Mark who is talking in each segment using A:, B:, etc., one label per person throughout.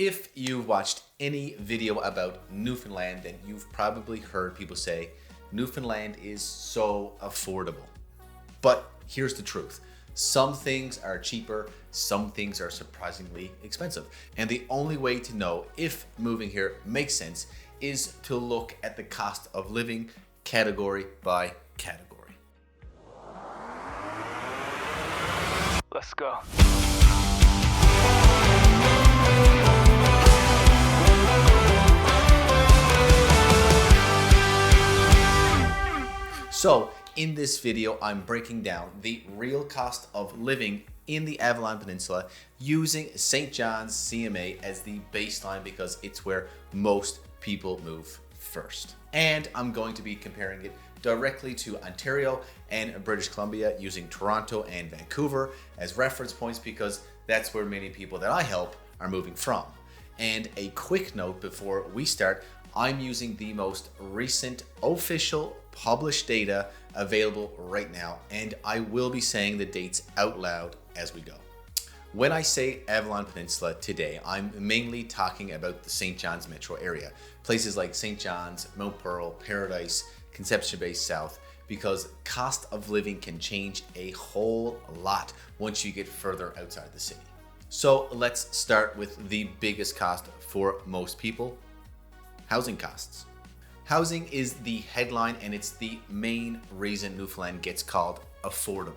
A: If you've watched any video about Newfoundland, then you've probably heard people say Newfoundland is so affordable. But here's the truth. Some things are cheaper, some things are surprisingly expensive. And the only way to know if moving here makes sense is to look at the cost of living category by category.
B: Let's go.
A: So in this video, I'm breaking down the real cost of living in the Avalon Peninsula using St. John's CMA as the baseline because it's where most people move first. And I'm going to be comparing it directly to Ontario and British Columbia using Toronto and Vancouver as reference points because that's where many people that I help are moving from. And a quick note before we start, I'm using the most recent official published data available right now, and I will be saying the dates out loud as we go. When I say Avalon Peninsula today, I'm mainly talking about the St. John's metro area, places like St. John's, Mount Pearl, Paradise, Conception Bay South, because cost of living can change a whole lot once you get further outside the city. So let's start with the biggest cost for most people, housing costs. Housing is the headline and it's the main reason Newfoundland gets called affordable.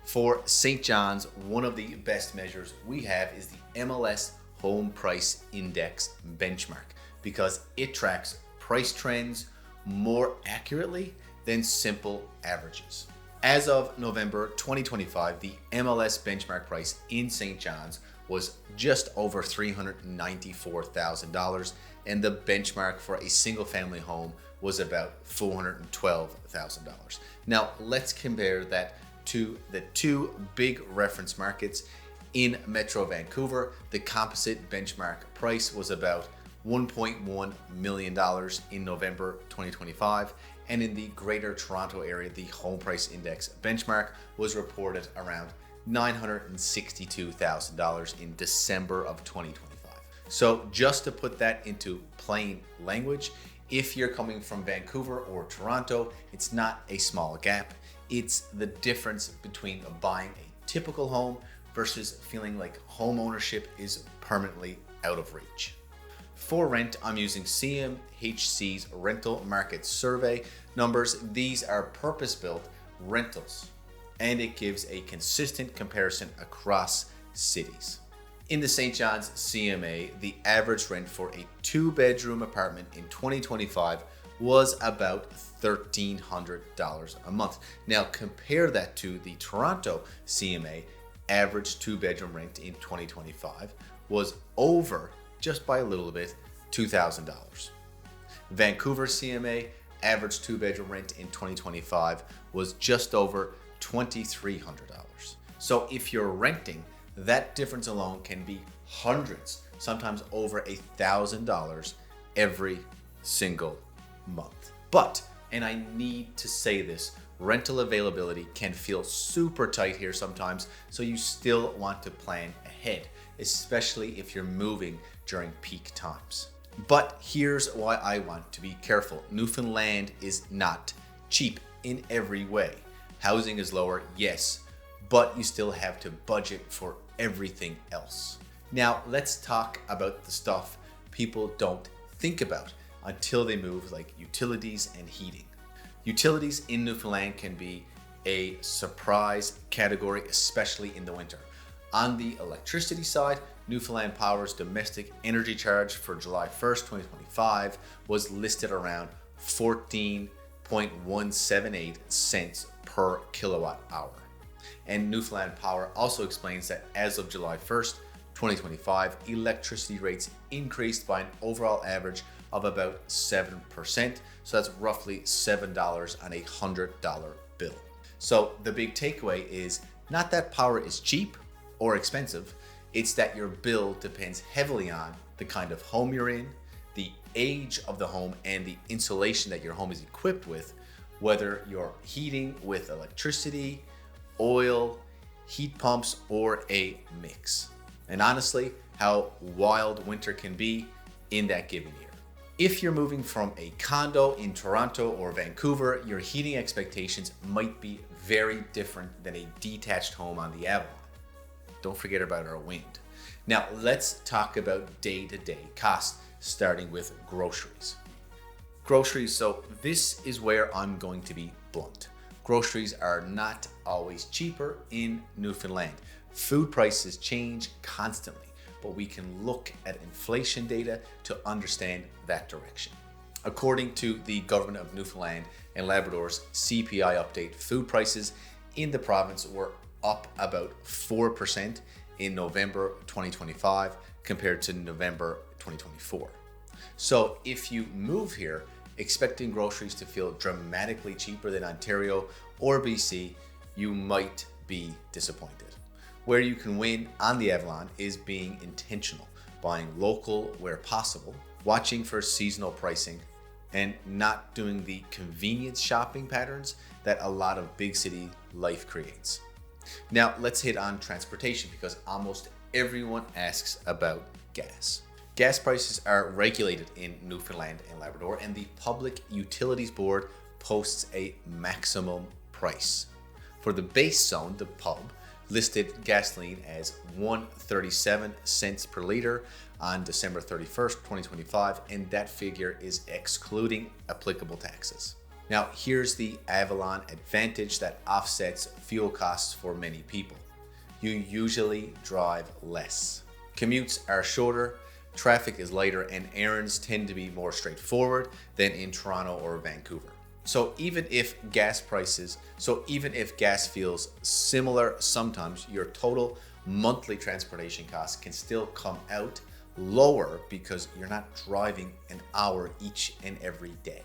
A: For St. John's, one of the best measures we have is the MLS Home Price Index benchmark because it tracks price trends more accurately than simple averages. As of November 2025, the MLS benchmark price in St. John's was just over $394,000, and the benchmark for a single family home was about $412,000. Now let's compare that to the two big reference markets. In Metro Vancouver, the composite benchmark price was about $1.1 million in November 2025, and in the Greater Toronto area, the Home Price Index benchmark was reported around $962,000 in December of 2025. So just to put that into plain language, if you're coming from Vancouver or Toronto, it's not a small gap. It's the difference between buying a typical home versus feeling like home ownership is permanently out of reach. For rent, I'm using CMHC's rental market survey numbers. These are purpose-built rentals, and it gives a consistent comparison across cities. In the St. John's CMA, the average rent for a 2-bedroom apartment in 2025 was about $1,300 a month. Now compare that to the Toronto CMA, average 2-bedroom rent in 2025 was over, just by a little bit, $2,000. Vancouver CMA, average 2-bedroom rent in 2025 was just over $2,300. So if you're renting, that difference alone can be hundreds, sometimes over $1,000 every single month. But, and I need to say this, rental availability can feel super tight here sometimes, so you still want to plan ahead, especially if you're moving during peak times. But here's why I want to be careful. Newfoundland is not cheap in every way. Housing is lower, yes, but you still have to budget for everything else. Now let's talk about the stuff people don't think about until they move, like utilities and heating. Utilities in Newfoundland can be a surprise category, especially in the winter. On the electricity side, Newfoundland Power's domestic energy charge for July 1st, 2025 was listed around 14.178 cents per kilowatt hour. And Newfoundland Power also explains that as of July 1st, 2025, electricity rates increased by an overall average of about 7%. So that's roughly $7 on a $100 bill. So the big takeaway is not that power is cheap or expensive, it's that your bill depends heavily on the kind of home you're in, the age of the home, and the insulation that your home is equipped with, whether you're heating with electricity, oil, heat pumps, or a mix. And honestly, how wild winter can be in that given year. If you're moving from a condo in Toronto or Vancouver, your heating expectations might be very different than a detached home on the Avalon. Don't forget about our wind. Now let's talk about day-to-day costs, starting with groceries. Groceries, so this is where I'm going to be blunt. Groceries are not always cheaper in Newfoundland. Food prices change constantly, but we can look at inflation data to understand that direction. According to the Government of Newfoundland and Labrador's CPI update, food prices in the province were up about 4% in November 2025 compared to November 2024. So if you move here expecting groceries to feel dramatically cheaper than Ontario or BC, you might be disappointed. Where you can win on the Avalon is being intentional, buying local where possible, watching for seasonal pricing, and not doing the convenience shopping patterns that a lot of big city life creates. Now let's hit on transportation, because almost everyone asks about gas. Gas prices are regulated in Newfoundland and Labrador, and the Public Utilities Board posts a maximum price. For the base zone, the pub listed gasoline as 1.37 cents per liter on December 31st, 2025, and that figure is excluding applicable taxes. Now, here's the Avalon advantage that offsets fuel costs for many people. You usually drive less. Commutes are shorter, traffic is lighter, and errands tend to be more straightforward than in Toronto or Vancouver. So even if gas feels similar sometimes, your total monthly transportation costs can still come out lower because you're not driving an hour each and every day.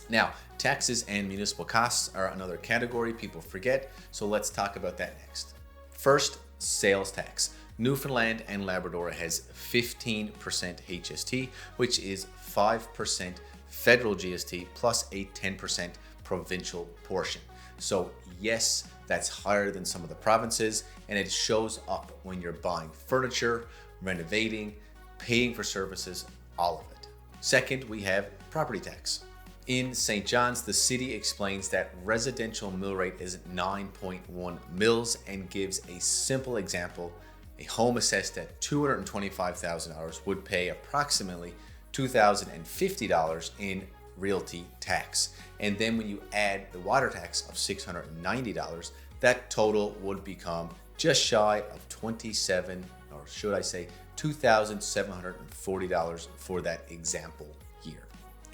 A: Now, taxes and municipal costs are another category people forget, so let's talk about that next. First, sales tax. Newfoundland and Labrador has 15% HST, which is 5% federal GST plus a 10% provincial portion. So yes, that's higher than some of the provinces, and it shows up when you're buying furniture, renovating, paying for services, all of it. Second, we have property tax. In St. John's, the city explains that residential mill rate is 9.1 mills and gives a simple example. A home assessed at $225,000 would pay approximately $2,050 in Realty tax. And then when you add the water tax of $690, that total would become just shy of $2,740 for that example year.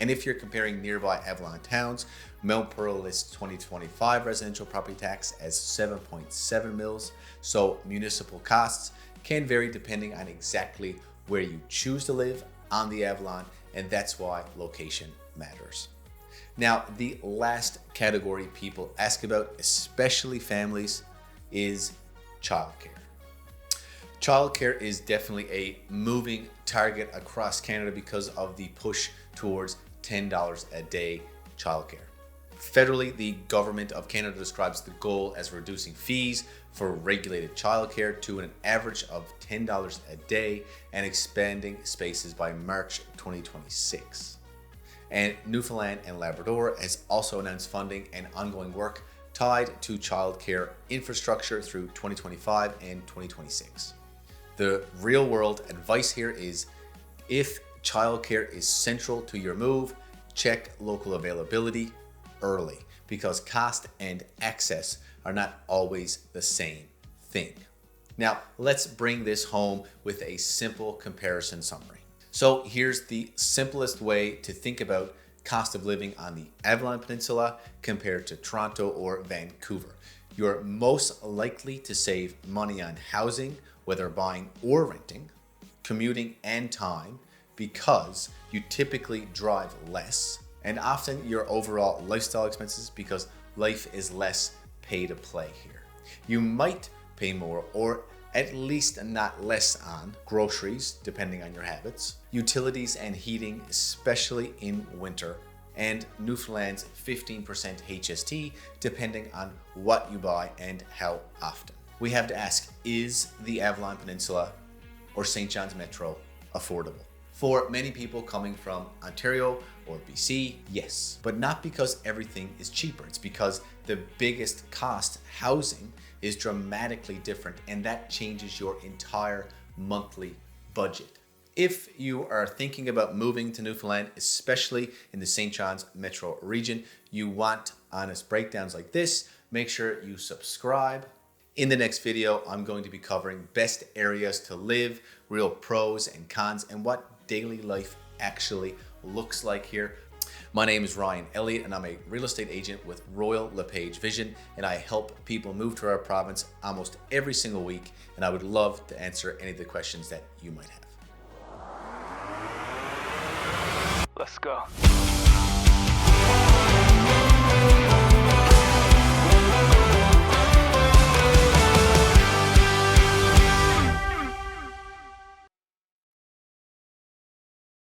A: And if you're comparing nearby Avalon towns, Mount Pearl lists 2025 residential property tax as 7.7 mils. So municipal costs can vary depending on exactly where you choose to live on the Avalon, and that's why location matters. Now, the last category people ask about, especially families, is childcare. Childcare is definitely a moving target across Canada because of the push towards $10 a day childcare. Federally, the Government of Canada describes the goal as reducing fees for regulated childcare to an average of $10 a day and expanding spaces by March 2026. And Newfoundland and Labrador has also announced funding and ongoing work tied to childcare infrastructure through 2025 and 2026. The real world advice here is, if childcare is central to your move, check local availability early, because cost and access are not always the same thing. Now, let's bring this home with a simple comparison summary. So here's the simplest way to think about cost of living on the Avalon Peninsula compared to Toronto or Vancouver. You're most likely to save money on housing, whether buying or renting, commuting, and time, because you typically drive less, and often your overall lifestyle expenses, because life is less pay to play here. You might pay more, or at least not less, on groceries, depending on your habits, utilities and heating, especially in winter, and Newfoundland's 15% HST, depending on what you buy and how often. We have to ask, is the Avalon Peninsula or St. John's Metro affordable. For many people coming from Ontario or BC, yes, but not because everything is cheaper. It's because the biggest cost, housing, is dramatically different, and that changes your entire monthly budget. If you are thinking about moving to Newfoundland, especially in the St. John's Metro region, you want honest breakdowns like this, make sure you subscribe. In the next video, I'm going to be covering best areas to live, real pros and cons, and what daily life actually looks like here. My name is Ryan Elliott, and I'm a real estate agent with Royal LePage Vision, and I help people move to our province almost every single week, and I would love to answer any of the questions that you might have.
B: Let's go.